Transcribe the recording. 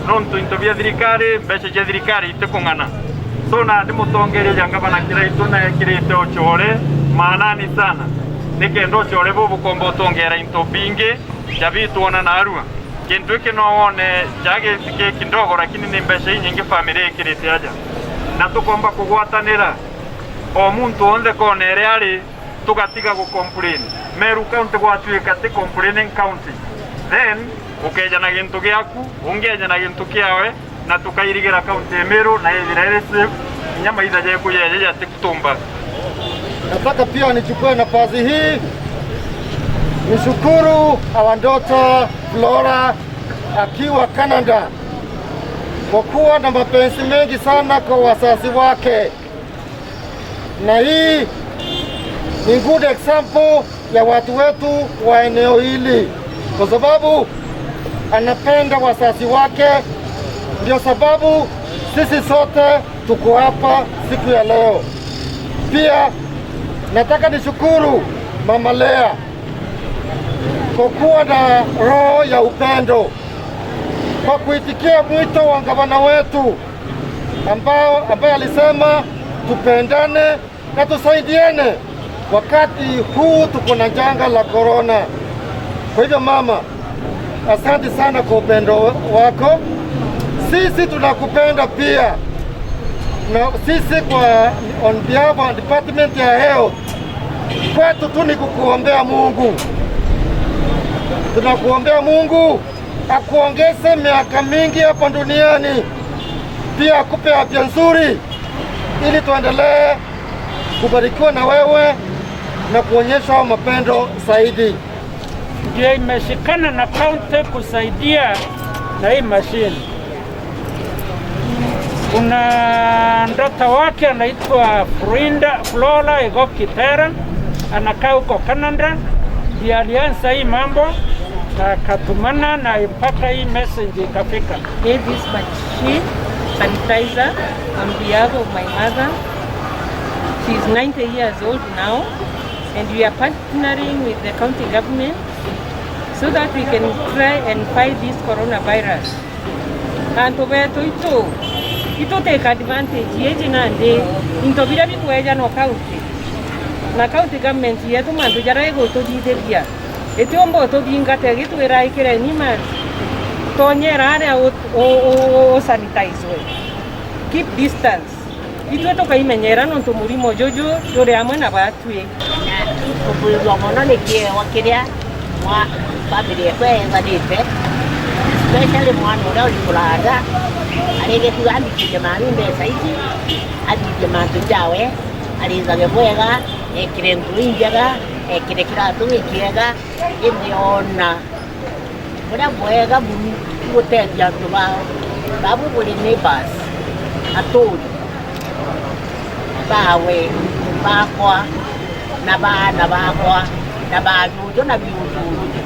nontu into bia thirikari mbeca cia thirikari itikung'ana so na ndi mutongeria ngavana kira itu na kirite ochore maanani sana nikenda ochore bo bukombo tongera into bingi jabitu ona na arua kintu iki no wone jage tike kindogo lakini ni mbeca nyingi family ikirite aja na tukomba kugwatanira o muntu onde konere ari tugatiga go complain Meru county gwatuika ti complaining county then ukeja na gintu giaku ungeja na gintu kiawe na tukairigira county Meru na ithirerese nyama ithaje kuyeja tikutumba. Nataka pia nichukue nafasi hii nishukuru our daughter Flora akiwa Canada kwa kuwa na mapenzi mengi sana kwa wazazi wake, na hii ni good example ya watu wetu wa eneo hili, kwa sababu anapenda wazazi wake. Ndio sababu sisi sote tuko hapa siku ya leo. Pia nataka nishukuru Mama Lea kwa kuwa na roho ya upendo, kwa kuitikia mwito wa gavana wetu ambaye alisema tupendane na tusaidiane wakati huu tuko na janga la corona. Kwa hivyo mama, asante sana kwa upendo wako. Sisi tunakupenda pia, na sisi kwa on behalf of department ya health kwetu tu ni kukuombea Mungu. Tunakuombea Mungu akuongeze miaka mingi hapa duniani, pia akupe afya nzuri ili tuendelee kubarikiwa na wewe na kuonyesha mapendo zaidi. Ndio imeshikana na county kusaidia na hii machine. Kuna ndoto wake anaitwa Flora Ego Kitera, anakaa huko Canada, ndiye alianza hii mambo na katumana na mpaka hii message ikafika. Gave this machine sanitizer on behalf of my mother. She's 90 years old now, and we are partnering with the county government so that we can try and fight this coronavirus. And ito take advantage yeji nande into bila bikueja no county na county government yetu mandu jara ego to ditheria etiombo to bingate gitu era ikire ni man tonyera ara o sanitize we keep distance ito to kai menyera no to murimo jojo dore amana batwe na kubuyo mono ne kie wakiria mwa babiri kwe ngadite especially mwana ora ulipulada alege tuambi kijamani mbesa hizi adije mantu jawe alizage bwega ekire nguinjaga ekire kiratu ikiega indiona bora bwega buteja tuba babu buli neighbors aturi bawe bakwa na bana bakwa na badu na biu